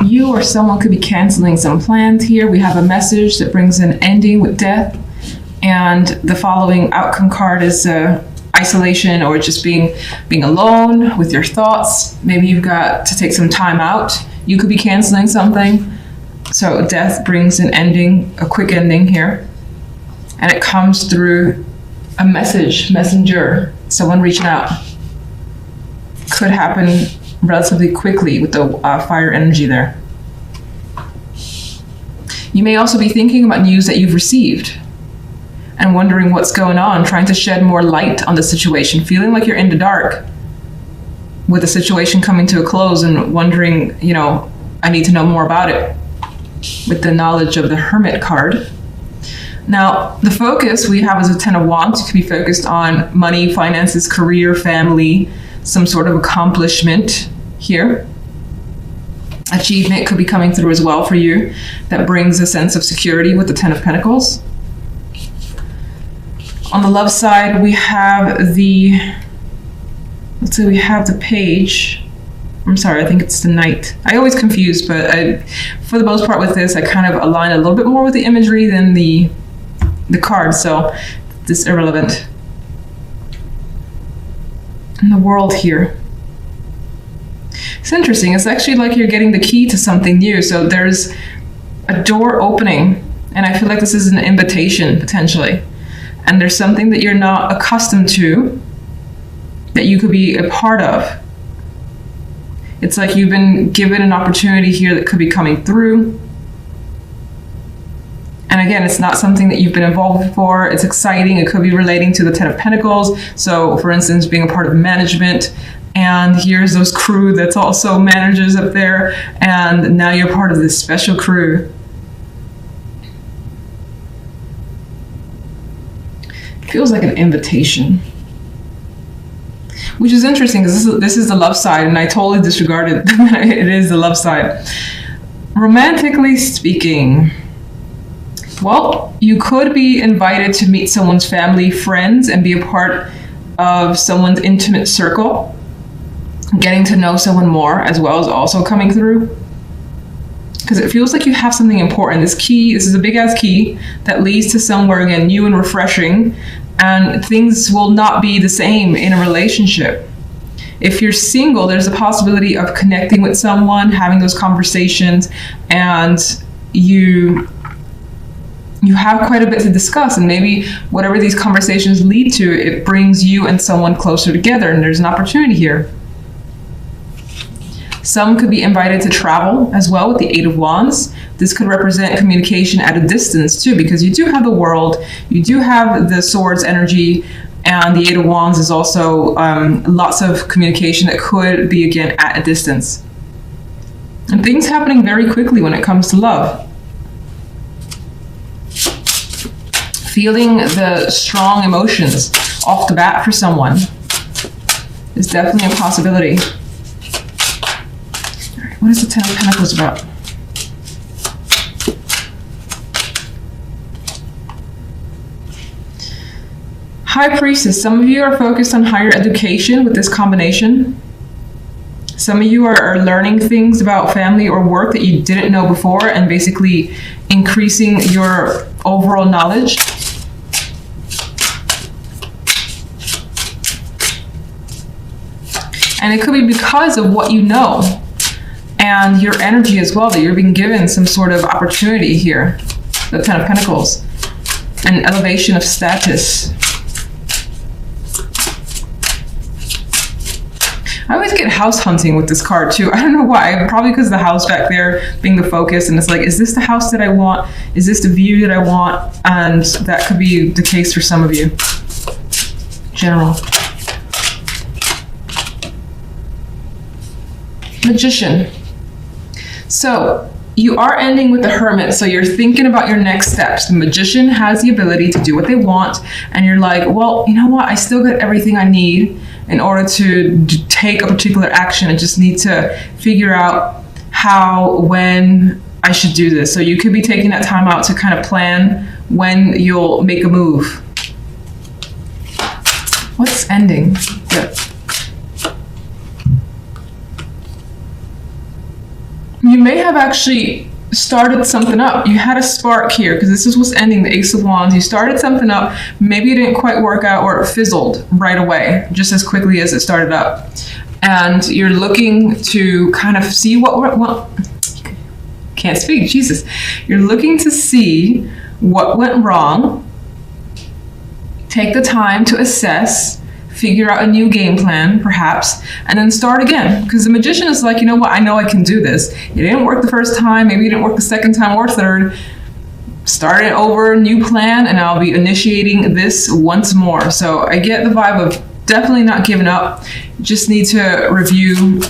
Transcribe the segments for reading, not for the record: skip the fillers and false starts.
You or someone could be canceling some plans here. We have a message that brings an ending with death. And the following outcome card is isolation, or just being alone with your thoughts. Maybe you've got to take some time out. You could be canceling something. So death brings an ending, a quick ending here. And it comes through a messenger, someone reaching out. Could happen relatively quickly with the fire energy there. You may also be thinking about news that you've received and wondering what's going on, trying to shed more light on the situation, feeling like you're in the dark with the situation coming to a close and wondering, I need to know more about it, with the knowledge of the Hermit card. Now, the focus we have is a 10 of Wands. You could be focused on money, finances, career, family, some sort of accomplishment here. Achievement could be coming through as well for you. That brings a sense of security with the 10 of Pentacles. On the love side, we have the Page. I'm sorry, I think it's the Knight. I always confuse, but for the most part with this, I kind of align a little bit more with the imagery than the card, so this is irrelevant. And the World here. It's interesting. It's actually like you're getting the key to something new. So there's a door opening, and I feel like this is an invitation, potentially. And there's something that you're not accustomed to that you could be a part of. It's like you've been given an opportunity here that could be coming through. And again, it's not something that you've been involved before. It's exciting. It could be relating to the 10 of Pentacles. So for instance, being a part of management, and here's those crew that's also managers up there. And now you're part of this special crew. Feels like an invitation, which is interesting because this is the love side, and I totally disregarded that it is the love side. Romantically speaking, well, you could be invited to meet someone's family, friends, and be a part of someone's intimate circle. Getting to know someone more as well is also coming through, because it feels like you have something important. This is a big ass key that leads to somewhere, again, new and refreshing, and things will not be the same in a relationship. If you're single, there's a possibility of connecting with someone, having those conversations, and you have quite a bit to discuss, and maybe whatever these conversations lead to, it brings you and someone closer together, and there's an opportunity here. Some could be invited to travel as well with the 8 of Wands. This could represent communication at a distance too, because you do have the World, you do have the Swords energy, and the 8 of Wands is also lots of communication that could be, again, at a distance. And things happening very quickly when it comes to love. Feeling the strong emotions off the bat for someone is definitely a possibility. What is the 10 of Pentacles about? High Priestess. Some of you are focused on higher education with this combination. Some of you are learning things about family or work that you didn't know before, and basically increasing your overall knowledge. And it could be because of what you know. And your energy as well, that you're being given some sort of opportunity here. The 10 of Pentacles. An elevation of status. I always get house hunting with this card too. I don't know why. Probably because the house back there being the focus, and it's like, is this the house that I want? Is this the view that I want? And that could be the case for some of you. General. Magician. So you are ending with the Hermit, so you're thinking about your next steps. The Magician has the ability to do what they want, and you're like, well, you know what? I still got everything I need in order to take a particular action. I just need to figure out how, when I should do this. So you could be taking that time out to kind of plan when you'll make a move. What's ending? Good. You may have actually started something up. You had a spark here, because this is what's ending, the Ace of Wands. You started something up. Maybe it didn't quite work out, or it fizzled right away, just as quickly as it started up. And you're looking to kind of see can't speak, Jesus. You're looking to see what went wrong. Take the time to assess, figure out a new game plan, perhaps, and then start again. Because the Magician is like, you know what, I know I can do this. It didn't work the first time, maybe it didn't work the second time or third. Start it over, new plan, and I'll be initiating this once more. So I get the vibe of definitely not giving up. Just need to review,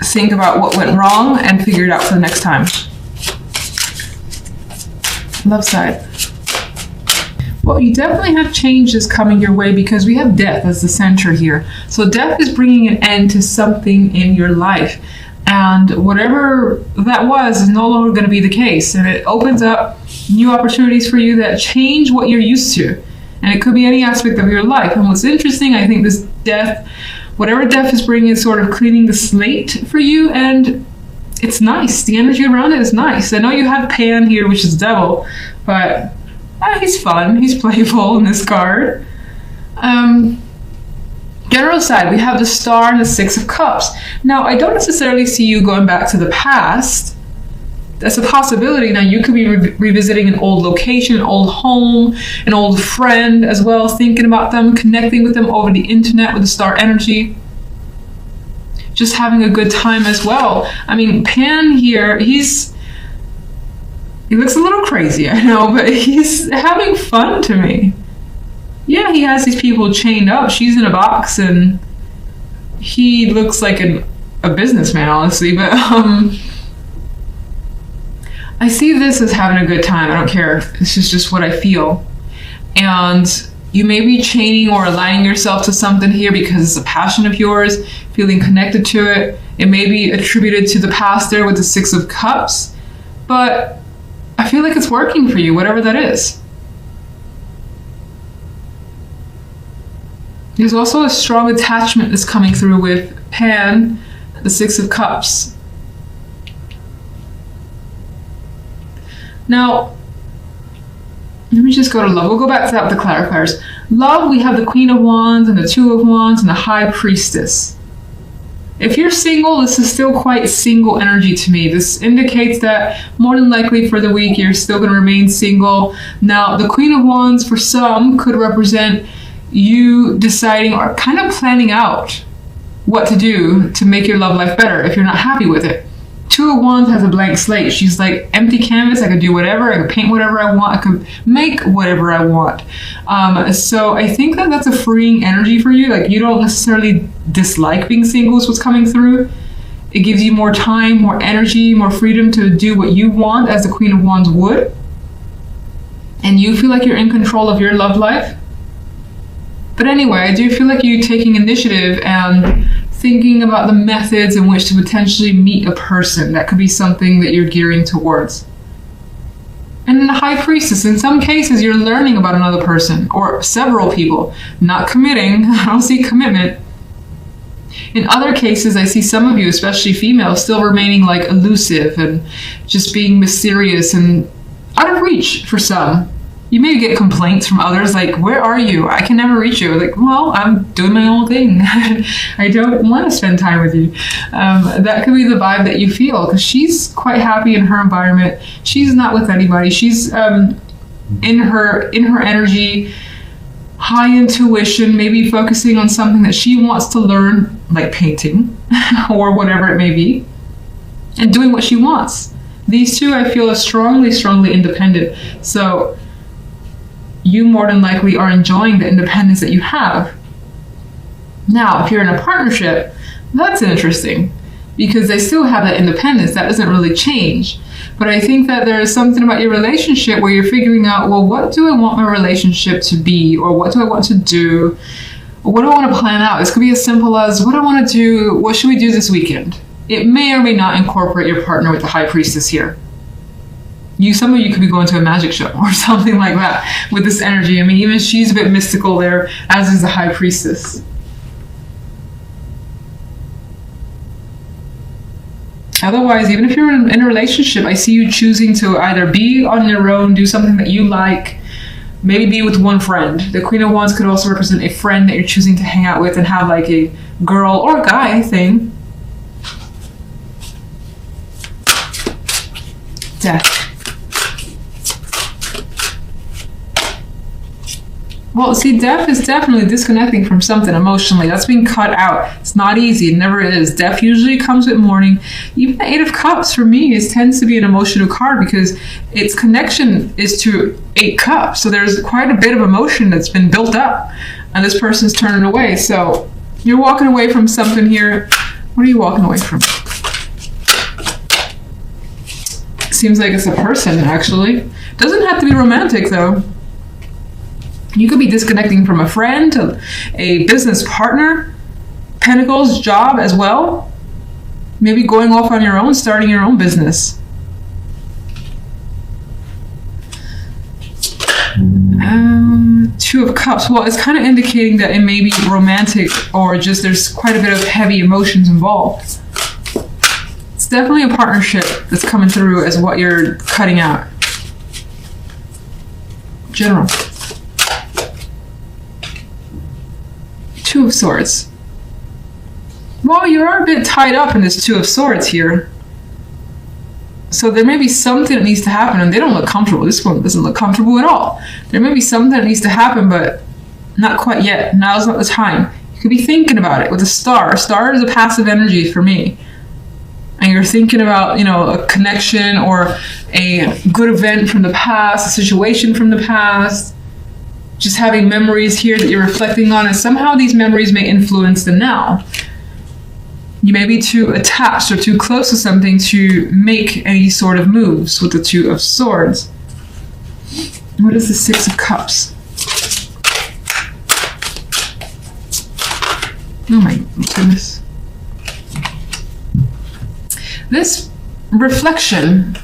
think about what went wrong, and figure it out for the next time. Love side. Well, you definitely have changes coming your way, because we have death as the center here. So death is bringing an end to something in your life. And whatever that was is no longer going to be the case. And it opens up new opportunities for you that change what you're used to. And it could be any aspect of your life. And what's interesting, I think this death, whatever death is bringing, is sort of cleaning the slate for you. And it's nice. The energy around it is nice. I know you have Pan here, which is devil, but he's fun. He's playful in this card. General side, we have the Star and the Six of Cups. Now, I don't necessarily see you going back to the past. That's a possibility. Now, you could be revisiting an old location, an old home, an old friend as well, thinking about them, connecting with them over the internet with the Star energy. Just having a good time as well. I mean, Pan here, he looks a little crazy, I know, but he's having fun to me. Yeah, he has these people chained up. She's in a box, and he looks like a businessman, honestly. But I see this as having a good time. I don't care. This is just what I feel. And you may be chaining or aligning yourself to something here because it's a passion of yours, feeling connected to it. It may be attributed to the past there with the Six of Cups, but I feel like it's working for you, whatever that is. There's also a strong attachment that's coming through with Pan, the Six of Cups. Now, let me just go to love. We'll go back to that with the clarifiers. Love, we have the Queen of Wands and the Two of Wands and the High Priestess. If you're single, this is still quite single energy to me. This indicates that more than likely for the week, you're still going to remain single. Now, the Queen of Wands for some could represent you deciding or kind of planning out what to do to make your love life better if you're not happy with it. Two of Wands has a blank slate. She's like empty canvas. I could do whatever. I could paint whatever I want. I could make whatever I want. So I think that that's a freeing energy for you. Like, you don't necessarily dislike being single is what's coming through. It gives you more time, more energy, more freedom to do what you want as the Queen of Wands would. And you feel like you're in control of your love life. But anyway, I do feel like you taking initiative and thinking about the methods in which to potentially meet a person. That could be something that you're gearing towards. And in the High Priestess, in some cases, you're learning about another person or several people, not committing. I don't see commitment. In other cases, I see some of you, especially females, still remaining like elusive and just being mysterious and out of reach for some. You may get complaints from others like, where are you? I can never reach you. Like, well, I'm doing my own thing. I don't want to spend time with you. That could be the vibe that you feel, because she's quite happy in her environment. She's not with anybody. She's in her energy, high intuition, maybe focusing on something that she wants to learn, like painting or whatever it may be, and doing what she wants. These two, I feel, are strongly, strongly independent. So you more than likely are enjoying the independence that you have. Now, if you're in a partnership, that's interesting, because they still have that independence. That doesn't really change. But I think that there is something about your relationship where you're figuring out, well, what do I want my relationship to be? Or what do I want to do? Or what do I want to plan out? This could be as simple as, what do I want to do? What should we do this weekend? It may or may not incorporate your partner with the High Priestess here. Some of you could be going to a magic show or something like that with this energy. I mean, even she's a bit mystical there, as is the High Priestess. Otherwise, even if you're in a relationship, I see you choosing to either be on your own, do something that you like, maybe be with one friend. The Queen of Wands could also represent a friend that you're choosing to hang out with and have like a girl or guy thing. Death. Well, see, death is definitely disconnecting from something emotionally. That's being cut out. It's not easy. It never is. Death usually comes with mourning. Even the Eight of Cups, for me, tends to be an emotional card because its connection is to 8 cups. So there's quite a bit of emotion that's been built up, and this person's turning away. So you're walking away from something here. What are you walking away from? Seems like it's a person, actually. Doesn't have to be romantic, though. You could be disconnecting from a friend, a business partner, Pentacles, job as well. Maybe going off on your own, starting your own business. Two of Cups. Well, it's kind of indicating that it may be romantic or just there's quite a bit of heavy emotions involved. It's definitely a partnership that's coming through as what you're cutting out. General. Two of Swords. Well, you are a bit tied up in this Two of Swords here. So there may be something that needs to happen, and they don't look comfortable. This one doesn't look comfortable at all. There may be something that needs to happen, but not quite yet. Now's not the time. You could be thinking about it with a star. A star is a passive energy for me. And you're thinking about, you know, a connection or a good event from the past, a situation from the past. Just having memories here that you're reflecting on, and somehow these memories may influence the now. You may be too attached or too close to something to make any sort of moves with the Two of Swords. What is the Six of Cups? Oh my goodness. This reflection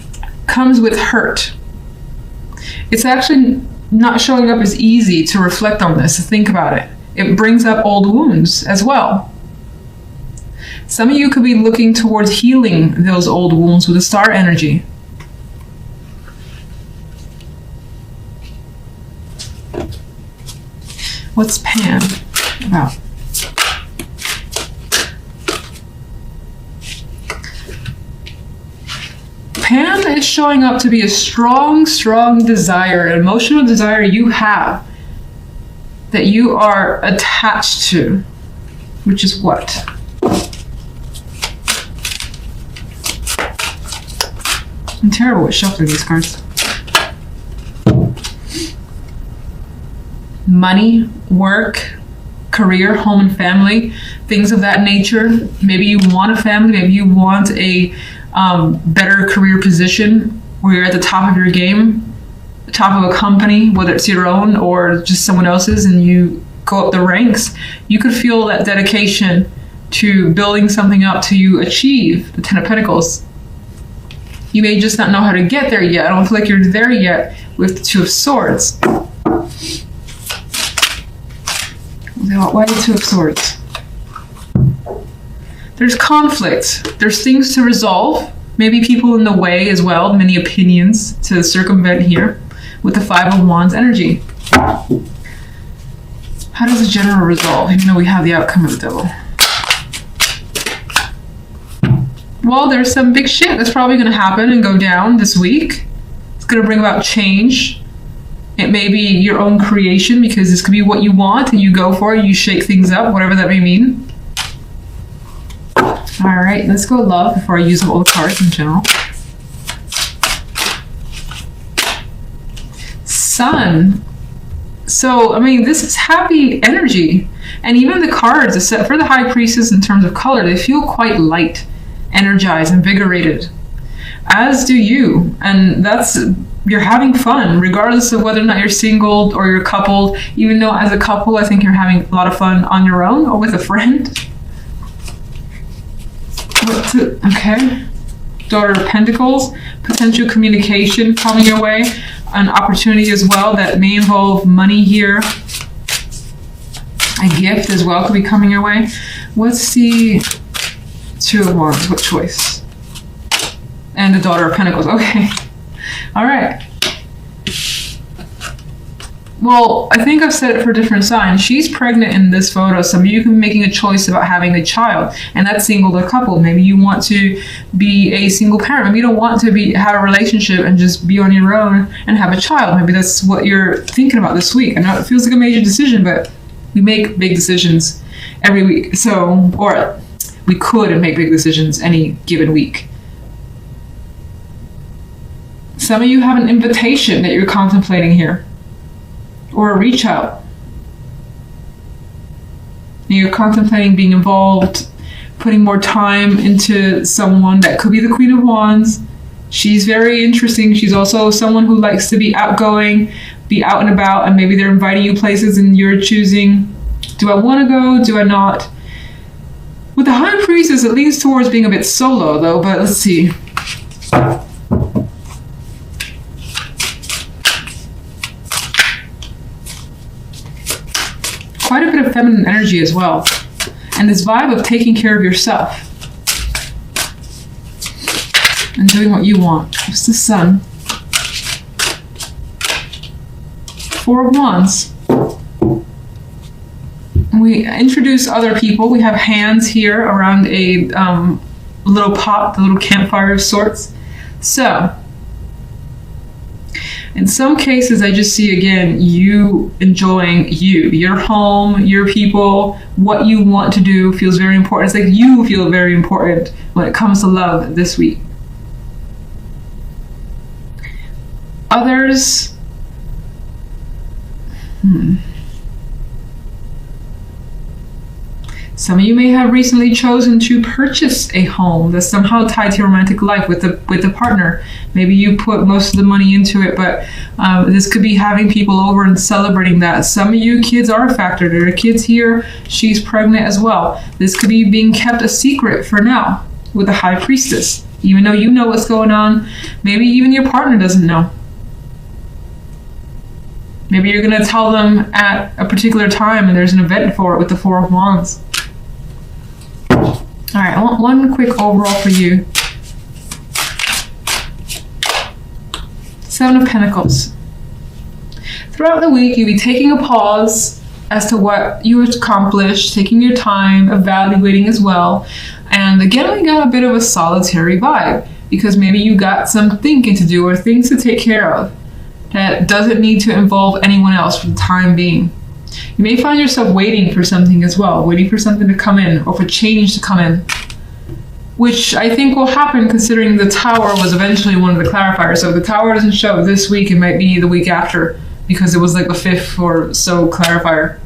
comes with hurt. It's actually not showing up as easy to reflect on this, to think about it. It brings up old wounds as well. Some of you could be looking towards healing those old wounds with the star energy. What's Pan about? Pan is showing up to be a strong, strong desire, an emotional desire you have that you are attached to, which is what? I'm terrible at shuffling these cards. Money, work, career, home and family, things of that nature. Maybe you want a family, maybe you want a better career position where you're at the top of your game, the top of a company, whether it's your own or just someone else's, and you go up the ranks. You could feel that dedication to building something up till you achieve the Ten of Pentacles. You may just not know how to get there yet. I don't feel like you're there yet with the Two of Swords. Why the Two of Swords? There's conflict. There's things to resolve. Maybe people in the way as well. Many opinions to circumvent here with the Five of Wands energy. How does the general resolve, even though we have the outcome of the Devil? Well, there's some big shit that's probably going to happen and go down this week. It's going to bring about change. It may be your own creation because this could be what you want and you go for it. You shake things up, whatever that may mean. All right, let's go love before I use up all the cards in general. Sun. So, I mean, this is happy energy. And even the cards, except for the High Priestess in terms of color, they feel quite light, energized, invigorated. As do you. And that's, you're having fun, regardless of whether or not you're single or you're coupled. Even though as a couple, I think you're having a lot of fun on your own or with a friend. Okay. Daughter of Pentacles, potential communication coming your way, an opportunity as well that may involve money here. A gift as well could be coming your way. What's the Two of Wands? What choice? And the Daughter of Pentacles. Okay. All right. Well, I think I've said it for different signs. She's pregnant in this photo. Some of you can be making a choice about having a child, and that's single or couple. Maybe you want to be a single parent. Maybe you don't want to have a relationship and just be on your own and have a child. Maybe that's what you're thinking about this week. I know it feels like a major decision, but we make big decisions every week. So, or we could make big decisions any given week. Some of you have an invitation that you're contemplating here, or a reach out. You're contemplating being involved, putting more time into someone that could be the Queen of Wands. She's very interesting. She's also someone who likes to be outgoing, be out and about, and maybe they're inviting you places and you're choosing, do I want to go? Do I not? With the High Priestess, it leans towards being a bit solo though, but let's see. Quite a bit of feminine energy as well. And this vibe of taking care of yourself. And doing what you want. It's the Sun. Four of Wands. We introduce other people. We have hands here around a little pot, a little campfire of sorts. So, in some cases, I just see, again, you enjoying your home, your people, what you want to do feels very important. It's like you feel very important when it comes to love this week. Others, some of you may have recently chosen to purchase a home that's somehow tied to your romantic life with the partner. Maybe you put most of the money into it, but this could be having people over and celebrating that. Some of you kids are a factor. There are kids here. She's pregnant as well. This could be being kept a secret for now with the High Priestess. Even though you know what's going on, maybe even your partner doesn't know. Maybe you're going to tell them at a particular time and there's an event for it with the Four of Wands. All right, I want one quick overall for you. Seven of Pentacles. Throughout the week, you'll be taking a pause as to what you accomplished, taking your time, evaluating as well. And again, we got a bit of a solitary vibe because maybe you got some thinking to do or things to take care of that doesn't need to involve anyone else for the time being. You may find yourself waiting for something as well, waiting for something to come in or for change to come in, which I think will happen considering the Tower was eventually one of the clarifiers. So if the Tower doesn't show this week, it might be the week after because it was like the fifth or so clarifier.